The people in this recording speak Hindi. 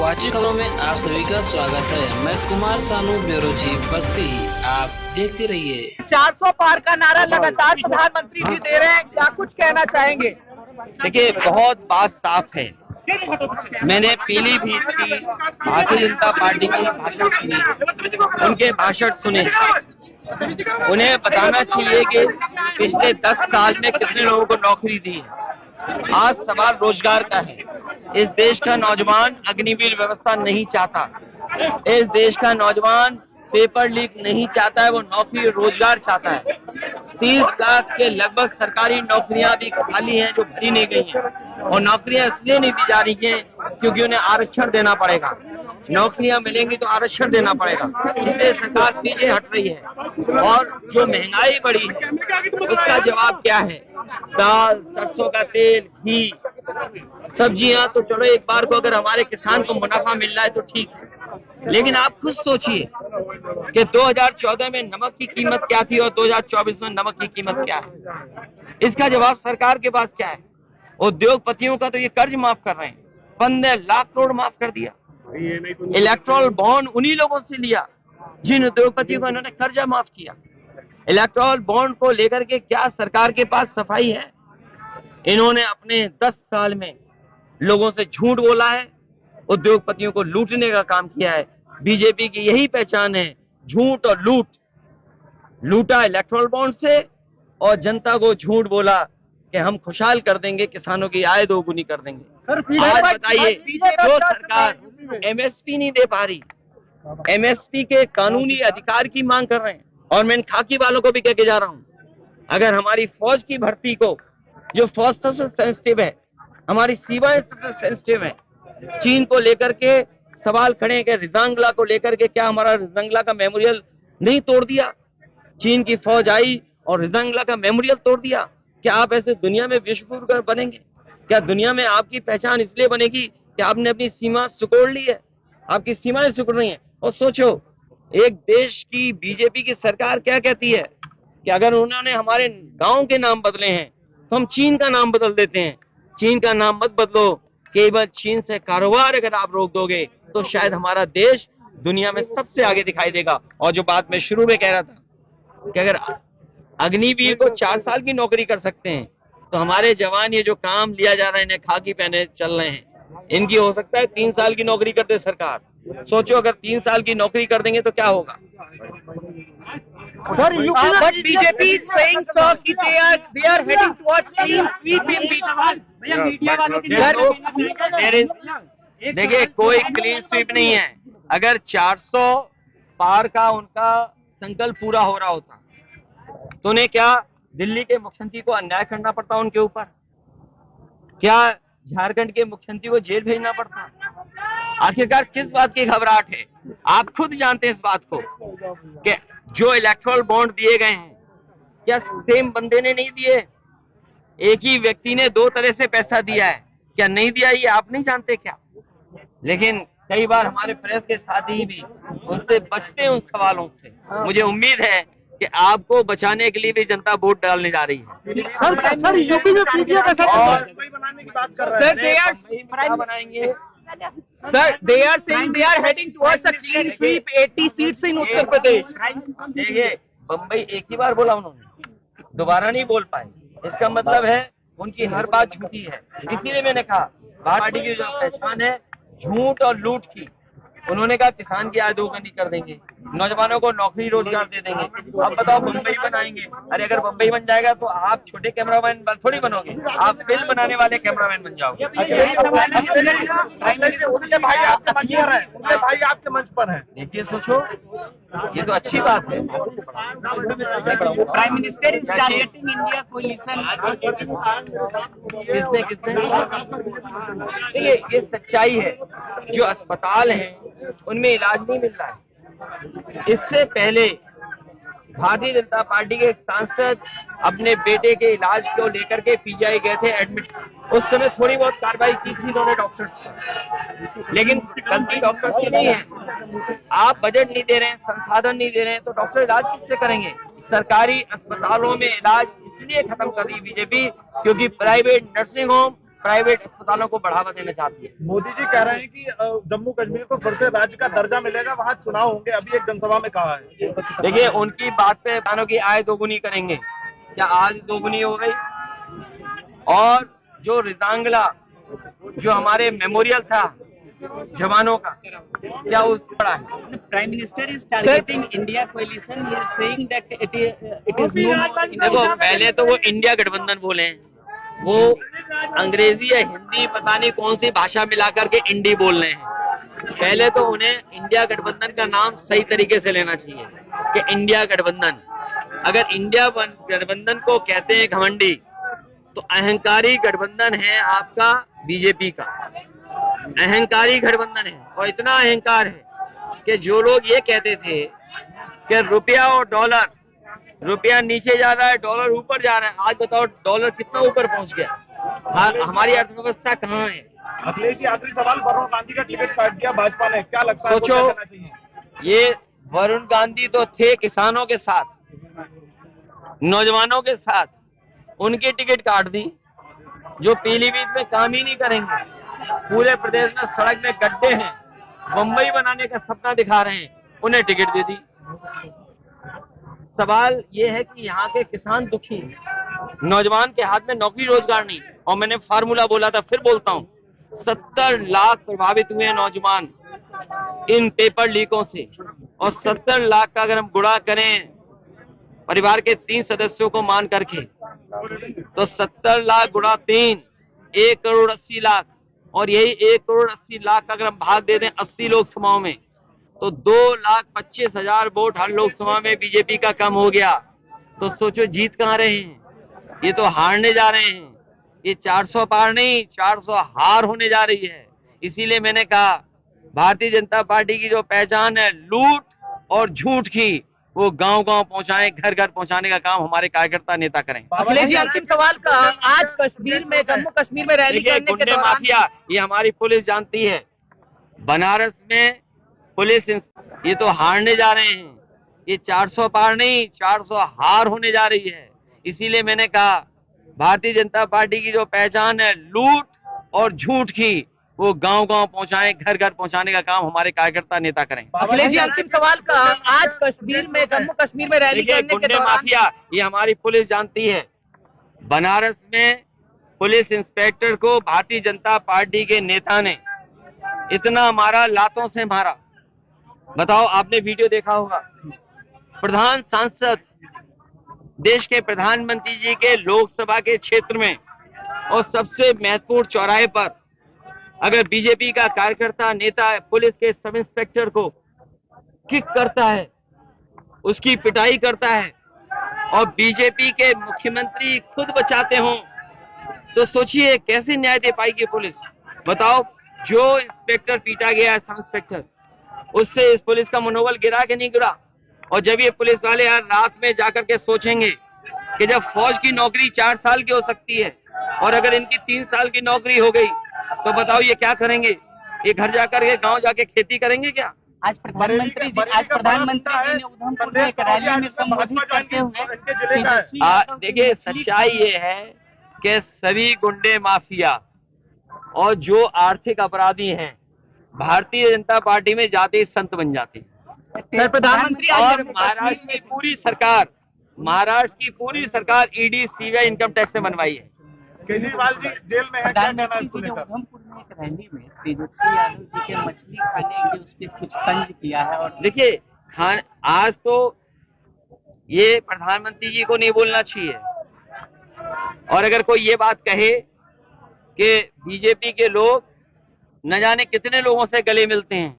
वाची खबरों में आप सभी का स्वागत है। मैं कुमार सानू, ब्यूरो चीफ बस्ती। आप देखते रहिए। 400 पार का नारा लगातार प्रधानमंत्री जी दे रहे हैं, क्या कुछ कहना चाहेंगे? देखिए, बहुत बात साफ है। मैंने पीलीभीत की भारतीय जनता पार्टी के भाषण सुने, उनके भाषण सुने। उन्हें बताना चाहिए कि पिछले 10 साल में कितने लोगों को नौकरी दी है। आज सवाल रोजगार का है। इस देश का नौजवान अग्निवीर व्यवस्था नहीं चाहता। इस देश का नौजवान पेपर लीक नहीं चाहता है, वो नौकरी रोजगार चाहता है। 30 लाख के लगभग सरकारी नौकरियां भी खाली हैं जो भरी नहीं गई हैं, और नौकरियां इसलिए नहीं दी जा रही हैं क्योंकि उन्हें आरक्षण देना पड़ेगा। नौकरियां मिलेंगी तो आरक्षण देना पड़ेगा, इसलिए सरकार पीछे हट रही है। और जो महंगाई बढ़ी है उसका जवाब क्या है? दाल, सरसों का तेल, घी, सब्जियां तो चलो एक बार को अगर हमारे किसान को मुनाफा मिल रहा है तो ठीक है, लेकिन आप खुद सोचिए कि 2014 में नमक की कीमत क्या थी और 2024 में नमक की कीमत क्या है। इसका जवाब सरकार के पास क्या है? उद्योगपतियों का तो ये कर्ज माफ कर रहे हैं, 15 लाख करोड़ माफ कर दिया। इलेक्ट्रल बॉन्ड उन्हीं लोगों से लिया जिन उद्योगपतियों को इन्होंने कर्जा माफ किया। इलेक्ट्रल बॉन्ड को लेकर के क्या सरकार के पास सफाई है? इन्होंने अपने 10 साल में लोगों से झूठ बोला है, उद्योगपतियों को लूटने का काम किया है। बीजेपी की यही पहचान है, झूठ और लूट। लूटा इलेक्ट्रल बॉन्ड से और जनता को झूठ बोला कि हम खुशहाल कर देंगे, किसानों की आय दोगुनी कर देंगे। आज बताइए, जो सरकार एमएसपी नहीं दे पा रही, एमएसपी के कानूनी अधिकार की मांग कर रहे हैं। और मैं इन खाकी वालों को भी कह के जा रहा हूं, अगर हमारी फौज की भर्ती को, जो फौज सबसे सेंसिटिव है, हमारी सीमाएं सबसे सेंसिटिव है, चीन को लेकर के सवाल खड़े हैं कि रिजांगला को लेकर के क्या हमारा रिजांगला का मेमोरियल नहीं तोड़ दिया? चीन की फौज आई और रिजांगला का मेमोरियल तोड़ दिया। क्या आप ऐसे दुनिया में विश्वगुरु बनेंगे? क्या दुनिया में आपकी पहचान इसलिए बनेगी कि आपने अपनी सीमा सिकोड़ ली है? आपकी सीमाएं सिकुड़ रही हैं। और सोचो, एक देश की बीजेपी की सरकार क्या कहती है कि अगर उन्होंने हमारे गांव के नाम बदले हैं तो हम चीन का नाम बदल देते हैं। चीन का नाम मत बदलो, केवल चीन से कारोबार अगर आप रोक दोगे तो शायद हमारा देश दुनिया में सबसे आगे दिखाई देगा। और जो बात मैं शुरू में कह रहा था कि अगर अग्निवीर को 4 साल की नौकरी कर सकते हैं तो हमारे जवान ये जो काम लिया जा रहा है, इन्हें खाकी पहने चल रहे हैं, इनकी हो सकता है 3 साल की नौकरी करते सरकार। सोचो, अगर 3 साल की नौकरी कर देंगे तो क्या होगा? But BJP is saying, sir, that they are heading towards clean sweep in देखिए, कोई क्लीन स्वीप नहीं है। अगर 400 पार का उनका संकल्प पूरा हो रहा होता तो उन्हें क्या दिल्ली के मुख्यमंत्री को अन्याय करना पड़ता उनके ऊपर? क्या झारखंड के मुख्यमंत्री को जेल भेजना पड़ता? आखिरकार किस बात की घबराहट है? आप खुद जानते हैं इस बात को कि जो इलेक्ट्रल बॉन्ड दिए गए हैं, क्या सेम बंदे ने नहीं दिए? एक ही व्यक्ति ने 2 तरह से पैसा दिया है। क्या नहीं दिया ये आप नहीं जानते क्या? लेकिन कई बार हमारे प्रेस के साथी भी उनसे बचते हैं उन सवालों से। मुझे उम्मीद है कि आपको बचाने के लिए भी जनता वोट डालने जा रही है। सर यूपी में पीडीए का बनाएंगे। Sir, they are saying they are heading towards a clean sweep, 80 seats in Uttar Pradesh. देखिए, बम्बई एक ही बार बोला उन्होंने, दोबारा नहीं बोल पाए। इसका मतलब है उनकी हर बात झूठी है। इसीलिए मैंने कहा भारतीय पार्टी की जो पहचान है झूठ और लूट की। उन्होंने कहा किसान की आय दोगुनी कर देंगे, नौजवानों को नौकरी रोजगार दे देंगे। अब बताओ, मुंबई बनाएंगे। अरे अगर मुंबई बन जाएगा तो आप छोटे कैमरामैन थोड़ी बनोगे, आप फिल्म बनाने वाले कैमरामैन बन जाओगे। भाई आपके मंच पर है। देखिए, सोचो, ये तो अच्छी बात है। Prime minister is targeting India coalition. किसने? देखिए, ये सच्चाई है। जो अस्पताल हैं उनमें इलाज नहीं मिल रहा है। इससे पहले भारतीय जनता पार्टी के एक सांसद अपने बेटे के इलाज को लेकर के पीजीआई गए थे एडमिट। उस समय थोड़ी बहुत कार्रवाई की थी दोनों डॉक्टर्स की, लेकिन गलती डॉक्टर्स की नहीं है। आप बजट नहीं दे रहे हैं, संसाधन नहीं दे रहे हैं, तो डॉक्टर इलाज किससे करेंगे? सरकारी अस्पतालों में इलाज इसलिए खत्म कर दी बीजेपी क्योंकि प्राइवेट नर्सिंग होम प्राइवेट अस्पतालों को बढ़ावा देना चाहती है। मोदी जी कह रहे हैं कि जम्मू कश्मीर को फिर से राज्य का दर्जा मिलेगा, वहाँ चुनाव होंगे, अभी एक जनसभा में कहा है। देखिए, उनकी बात पे मानो की आय दोगुनी करेंगे, क्या आज दोगुनी हो गई? और जो रिजांगला, जो हमारे मेमोरियल था जवानों का, क्या उस पड़ा है? Prime Minister is targeting India coalition. He is saying that it is no more. देखो, पहले तो वो इंडिया गठबंधन बोले, वो अंग्रेजी या हिंदी पता नहीं कौन सी भाषा मिला करके इंडी बोल रहे हैं। पहले तो उन्हें इंडिया गठबंधन का नाम सही तरीके से लेना चाहिए कि इंडिया गठबंधन। अगर इंडिया गठबंधन को कहते हैं घमंडी, तो अहंकारी गठबंधन है आपका बीजेपी का, अहंकारी गठबंधन है। और इतना अहंकार है कि जो लोग ये कहते थे कि रुपया और डॉलर, रुपया नीचे जा रहा है, डॉलर ऊपर जा रहा है, आज बताओ डॉलर कितना ऊपर पहुंच गया। हमारी अर्थव्यवस्था कहाँ है? अखिलेश जी, आखिरी सवाल, वरुण गांधी का टिकट काट दिया भाजपा ने, क्या लगता है सोचो, क्या करना चाहिए? ये वरुण गांधी तो थे किसानों के साथ, नौजवानों के साथ, उनकी टिकट काट दी। जो पीलीभीत में काम ही नहीं करेंगे, पूरे प्रदेश में सड़क में गड्ढे हैं, मुंबई बनाने का सपना दिखा रहे हैं, उन्हें टिकट दे दी। सवाल ये है कि यहाँ के किसान दुखी हैं, नौजवान के हाथ में नौकरी रोजगार नहीं। और मैंने फार्मूला बोला था, फिर बोलता हूँ, 70 लाख प्रभावित हुए हैं नौजवान इन पेपर लीकों से, और 70 लाख का अगर हम गुणा करें परिवार के 3 सदस्यों को मान करके, तो 70 लाख गुणा 3, 1 करोड़ 80 लाख, और यही 1 करोड़ 80 लाख का अगर हम भाग दे दें 80 लोकसभाओं में, तो 2,25,000 वोट हर लोकसभा में बीजेपी का कम हो गया। तो सोचो जीत कहाँ रहे हैं, ये तो हारने जा रहे हैं। ये 400 पार नहीं, 400 हार होने जा रही है। इसीलिए मैंने कहा, भारतीय जनता पार्टी की जो पहचान है लूट और झूठ की, वो गांव-गांव पहुंचाएं, घर-घर पहुंचाने का काम हमारे कार्यकर्ता नेता करें। अखिलेश जी, अंतिम सवाल का, आज कश्मीर में, जम्मू कश्मीर में रैली करने के गुंडे दौरान माफिया, ये हमारी पुलिस जानती है। बनारस में पुलिस, ये तो हारने जा रहे हैं। ये 400 पार नहीं, 400 हार होने जा रही है। इसीलिए मैंने कहा, भारतीय जनता पार्टी की जो पहचान है लूट और झूठ की, वो गांव-गांव पहुंचाएं, घर-घर पहुंचाने का काम हमारे कार्यकर्ता नेता करें। अखिलेश जी, अंतिम सवाल का, आज कश्मीर में, जम्मू कश्मीर में रैली करने के गुंडे दौरान माफिया, ये हमारी पुलिस जानती है। बनारस में पुलिस इंस्पेक्टर को भारतीय जनता पार्टी के नेता ने इतना मारा, लातों से मारा। बताओ, आपने वीडियो देखा होगा। प्रधान सांसद, देश के प्रधानमंत्री जी के लोकसभा के क्षेत्र में और सबसे महत्वपूर्ण चौराहे पर अगर बीजेपी का कार्यकर्ता नेता पुलिस के सब इंस्पेक्टर को किक करता है, उसकी पिटाई करता है, और बीजेपी के मुख्यमंत्री खुद बचाते हों, तो सोचिए कैसे न्याय दे पाएगी पुलिस। बताओ, जो इंस्पेक्टर पीटा गया है, सब इंस्पेक्टर, उससे इस पुलिस का मनोबल गिरा कि नहीं गिरा? और जब ये पुलिस वाले यार रात में जाकर के सोचेंगे कि जब फौज की नौकरी 4 साल की हो सकती है और अगर इनकी 3 साल की नौकरी हो गई, तो बताओ ये क्या करेंगे? ये घर जाकर के गांव जाके खेती करेंगे क्या? आज प्रधानमंत्री जी ने उधमपुर में एक रैली में संबोधित करते हुए, देखिए, सच्चाई ये है कि सभी गुंडे माफिया और जो आर्थिक अपराधी हैं भारतीय जनता पार्टी में जाते ही संत बन जाते हैं। सर, प्रधानमंत्री और महाराष्ट्र की पूरी सरकार ईडी, सीबीआई, इनकम टैक्स ने बनवाई है। केजरीवाल जी जेल में है, क्या कहना है प्रधानमंत्री इसको जी ने लेकर? उधमपुर में एक रैली में तेजस्वी यादव जी के मछली खाने के उस पर कुछ तंज किया है। और देखिए, आज तो ये प्रधानमंत्री जी को नहीं बोलना चाहिए, और अगर कोई ये बात कहे कि बीजेपी के लोग न जाने कितने लोगों से गले मिलते हैं,